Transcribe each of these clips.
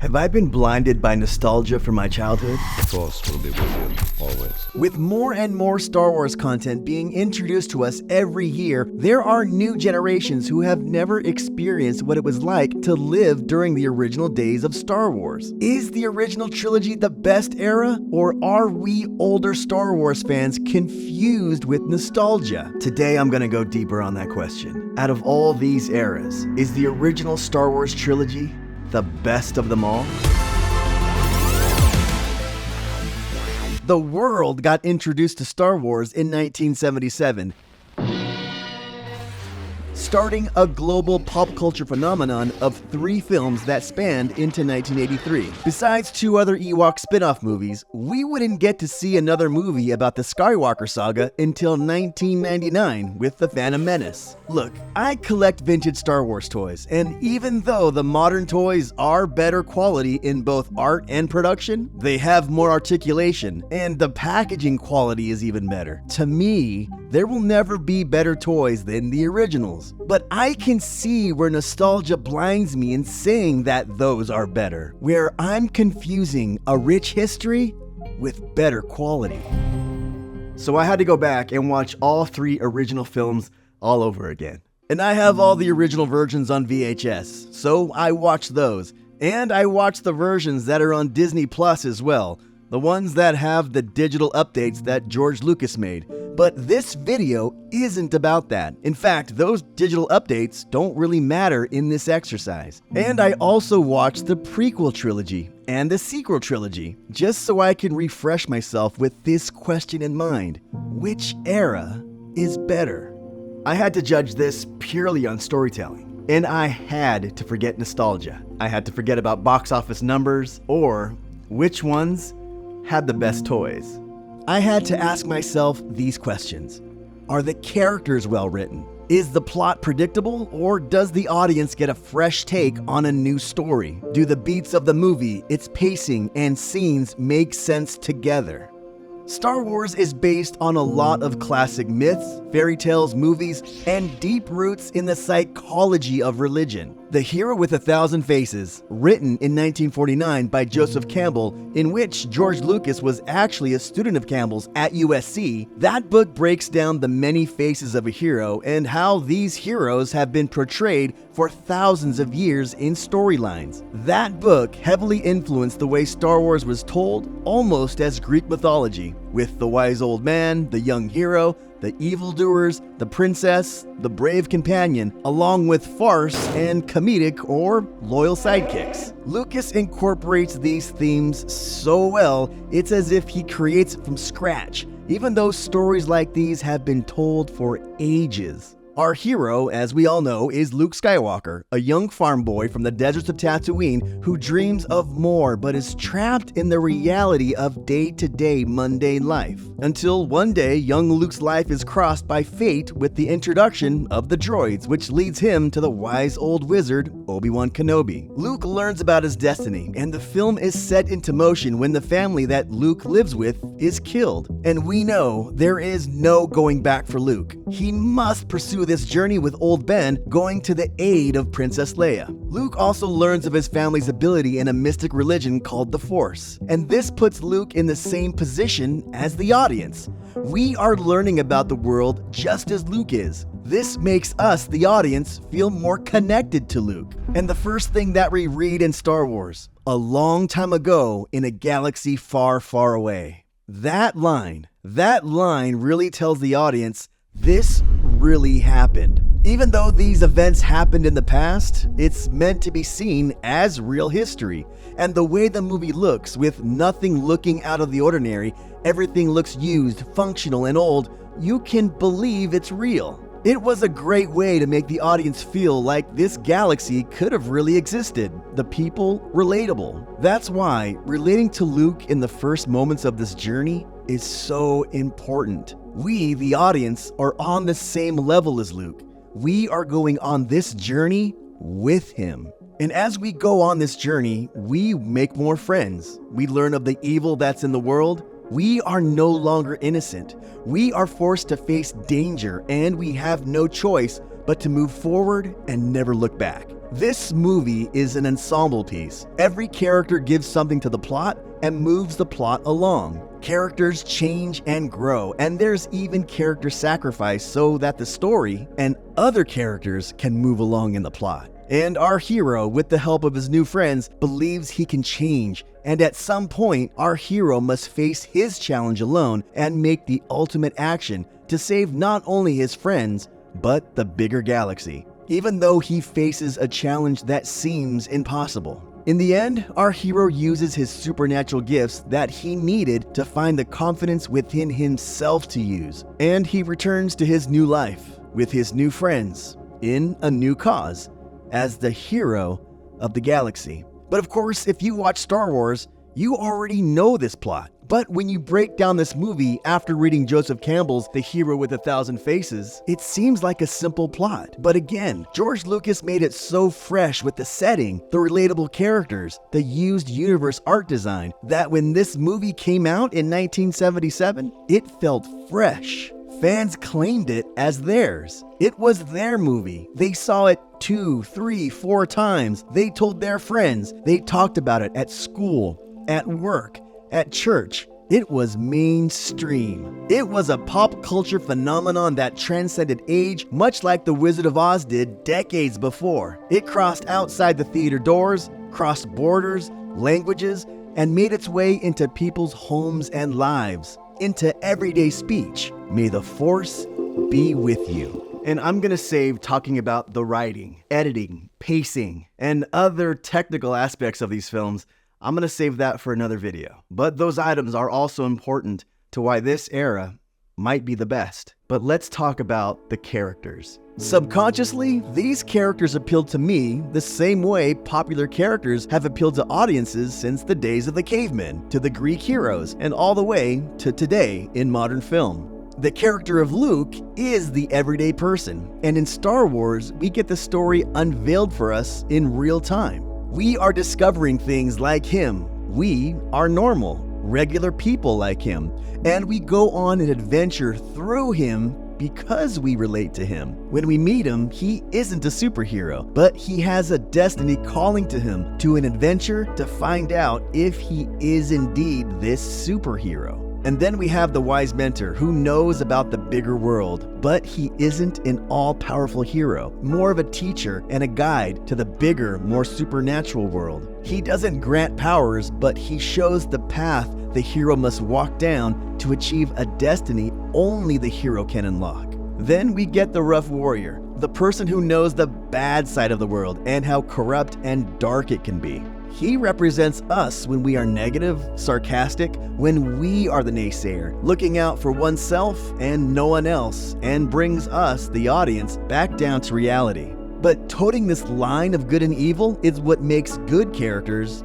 Have I been blinded by nostalgia from my childhood? The Force will be with you, always. With more and more Star Wars content being introduced to us every year, there are new generations who have never experienced what it was like to live during the original days of Star Wars. Is the original trilogy the best era, or are we older Star Wars fans confused with nostalgia? Today I'm gonna go deeper on that question. Out of all these eras, is the original Star Wars trilogy the best of them all? The world got introduced to Star Wars in 1977, starting a global pop culture phenomenon of 3 films that spanned into 1983. Besides 2 other Ewok spin-off movies, we wouldn't get to see another movie about the Skywalker saga until 1999 with The Phantom Menace. Look, I collect vintage Star Wars toys, and even though the modern toys are better quality in both art and production, they have more articulation, and the packaging quality is even better. To me, there will never be better toys than the originals. But I can see where nostalgia blinds me in saying that those are better, where I'm confusing a rich history with better quality. So I had to go back and watch all 3 original films all over again. And I have all the original versions on VHS, so I watched those. And I watched the versions that are on Disney Plus as well, the ones that have the digital updates that George Lucas made. But this video isn't about that. In fact, those digital updates don't really matter in this exercise. And I also watched the prequel trilogy and the sequel trilogy, just so I can refresh myself with this question in mind. Which era is better? I had to judge this purely on storytelling, and I had to forget nostalgia. I had to forget about box office numbers or which ones had the best toys. I had to ask myself these questions. Are the characters well written? Is the plot predictable, or does the audience get a fresh take on a new story? Do the beats of the movie, its pacing, and scenes make sense together? Star Wars is based on a lot of classic myths, fairy tales, movies, and deep roots in the psychology of religion. The Hero with 1,000 Faces, written in 1949 by Joseph Campbell, in which George Lucas was actually a student of Campbell's at USC, that book breaks down the many faces of a hero and how these heroes have been portrayed for thousands of years in storylines. That book heavily influenced the way Star Wars was told, almost as Greek mythology, with the wise old man, the young hero, the evildoers, the princess, the brave companion, along with farce and comedic or loyal sidekicks. Lucas incorporates these themes so well, it's as if he creates it from scratch, even though stories like these have been told for ages. Our hero, as we all know, is Luke Skywalker, a young farm boy from the deserts of Tatooine who dreams of more but is trapped in the reality of day-to-day mundane life. Until one day, young Luke's life is crossed by fate with the introduction of the droids, which leads him to the wise old wizard, Obi-Wan Kenobi. Luke learns about his destiny, and the film is set into motion when the family that Luke lives with is killed. And we know there is no going back for Luke. He must pursue this journey with old Ben, going to the aid of Princess Leia. Luke also learns of his family's ability in a mystic religion called the Force, and this puts Luke in the same position as the audience. We are learning about the world just as Luke is. This makes us, the audience, feel more connected to Luke. And the first thing that we read in Star Wars, a long time ago in a galaxy far, far away. That line really tells the audience this really happened. Even though these events happened in the past, it's meant to be seen as real history. And the way the movie looks, with nothing looking out of the ordinary, everything looks used, functional, and old, you can believe it's real. It was a great way to make the audience feel like this galaxy could have really existed. The people, relatable. That's why relating to Luke in the first moments of this journey is so important. We, the audience, are on the same level as Luke. We are going on this journey with him. And as we go on this journey, we make more friends. We learn of the evil that's in the world. We are no longer innocent. We are forced to face danger, and we have no choice but to move forward and never look back. This movie is an ensemble piece. Every character gives something to the plot and moves the plot along. Characters change and grow, and there's even character sacrifice so that the story and other characters can move along in the plot. And our hero, with the help of his new friends, believes he can change, and at some point, our hero must face his challenge alone and make the ultimate action to save not only his friends, but the bigger galaxy, even though he faces a challenge that seems impossible. In the end, our hero uses his supernatural gifts that he needed to find the confidence within himself to use, and he returns to his new life with his new friends in a new cause as the hero of the galaxy. But of course, if you watch Star Wars, you already know this plot. But when you break down this movie after reading Joseph Campbell's The Hero with a Thousand Faces, it seems like a simple plot. But again, George Lucas made it so fresh with the setting, the relatable characters, the used universe art design, that when this movie came out in 1977, it felt fresh. Fans claimed it as theirs. It was their movie. They saw it 2, 3, 4 times. They told their friends. They talked about it at school, at work, at church. It was mainstream. It was a pop culture phenomenon that transcended age, much like The Wizard of Oz did decades before. It crossed outside the theater doors, crossed borders, languages, and made its way into people's homes and lives, into everyday speech. May the Force be with you. And I'm gonna save talking about the writing, editing, pacing, and other technical aspects of these films. I'm gonna save that for another video. But those items are also important to why this era might be the best. But let's talk about the characters. Subconsciously, these characters appealed to me the same way popular characters have appealed to audiences since the days of the cavemen, to the Greek heroes, and all the way to today in modern film. The character of Luke is the everyday person, and in Star Wars, we get the story unveiled for us in real time. We are discovering things like him. We are normal, regular people like him, and we go on an adventure through him because we relate to him. When we meet him, he isn't a superhero, but he has a destiny calling to him to an adventure to find out if he is indeed this superhero. And then we have the wise mentor who knows about the bigger world, but he isn't an all-powerful hero, more of a teacher and a guide to the bigger, more supernatural world. He doesn't grant powers, but he shows the path the hero must walk down to achieve a destiny only the hero can unlock. Then we get the rough warrior, the person who knows the bad side of the world and how corrupt and dark it can be. He represents us when we are negative, sarcastic, when we are the naysayer, looking out for oneself and no one else, and brings us, the audience, back down to reality. But toting this line of good and evil is what makes good characters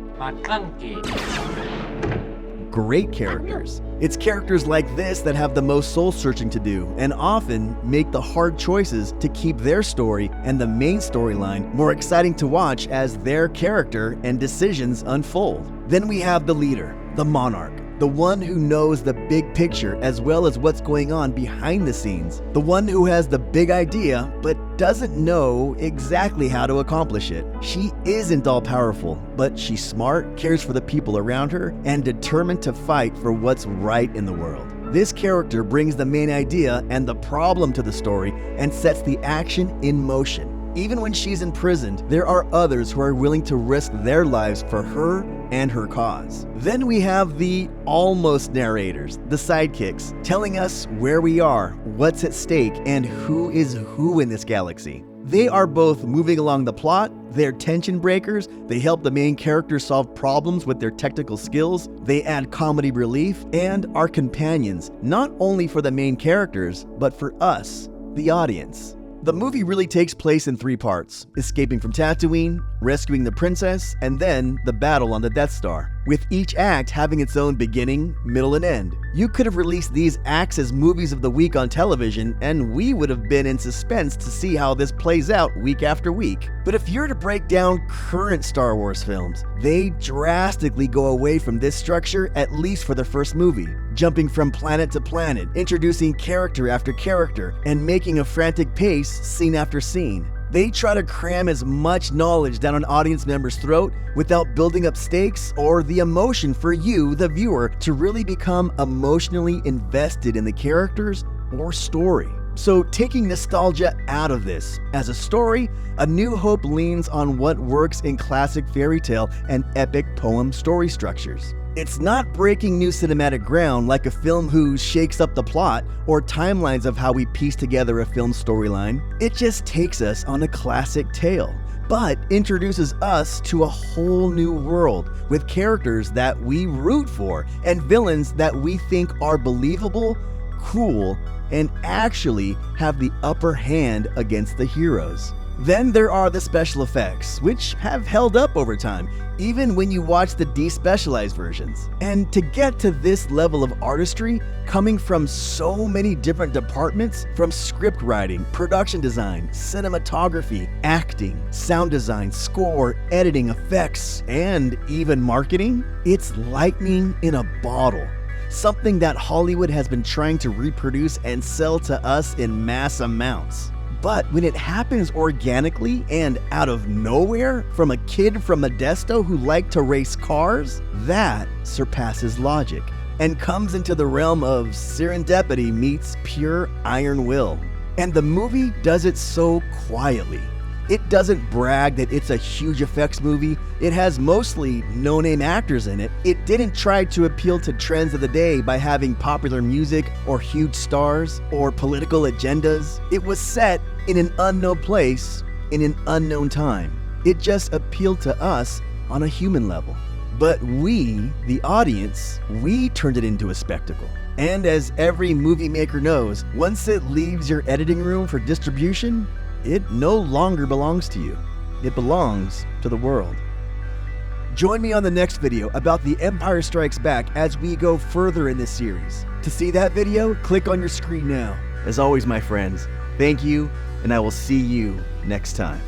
great characters. It's characters like this that have the most soul-searching to do and often make the hard choices to keep their story and the main storyline more exciting to watch as their character and decisions unfold. Then we have the leader, the monarch, the one who knows the big picture as well as what's going on behind the scenes, the one who has the big idea but doesn't know exactly how to accomplish it. She isn't all-powerful, but she's smart, cares for the people around her, and determined to fight for what's right in the world. This character brings the main idea and the problem to the story and sets the action in motion. Even when she's imprisoned, there are others who are willing to risk their lives for her and her cause. Then we have the almost narrators, the sidekicks, telling us where we are, what's at stake, and who is who in this galaxy. They are both moving along the plot, they're tension breakers, they help the main character solve problems with their technical skills, they add comedy relief, and are companions, not only for the main characters, but for us, the audience. The movie really takes place in 3 parts: escaping from Tatooine, rescuing the princess, and then the battle on the Death Star, with each act having its own beginning, middle, and end. You could have released these acts as movies of the week on television, and we would have been in suspense to see how this plays out week after week. But if you're to break down current Star Wars films, they drastically go away from this structure, at least for the first movie, jumping from planet to planet, introducing character after character, and making a frantic pace scene after scene. They try to cram as much knowledge down an audience member's throat without building up stakes or the emotion for you, the viewer, to really become emotionally invested in the characters or story. So taking nostalgia out of this, as a story, A New Hope leans on what works in classic fairy tale and epic poem story structures. It's not breaking new cinematic ground like a film who shakes up the plot or timelines of how we piece together a film storyline. It just takes us on a classic tale, but introduces us to a whole new world with characters that we root for and villains that we think are believable, cool, and actually have the upper hand against the heroes. Then there are the special effects, which have held up over time, even when you watch the despecialized versions. And to get to this level of artistry, coming from so many different departments, from script writing, production design, cinematography, acting, sound design, score, editing, effects, and even marketing, it's lightning in a bottle. Something that Hollywood has been trying to reproduce and sell to us in mass amounts. But when it happens organically and out of nowhere from a kid from Modesto who liked to race cars, that surpasses logic and comes into the realm of serendipity meets pure iron will. And the movie does it so quietly. It doesn't brag that it's a huge effects movie. It has mostly no-name actors in it. It didn't try to appeal to trends of the day by having popular music or huge stars or political agendas. It was set in an unknown place in an unknown time. It just appealed to us on a human level. But we, the audience, we turned it into a spectacle. And as every movie maker knows, once it leaves your editing room for distribution, it no longer belongs to you. It belongs to the world. Join me on the next video about The Empire Strikes Back as we go further in this series. To see that video, click on your screen now. As always, my friends, thank you, and I will see you next time.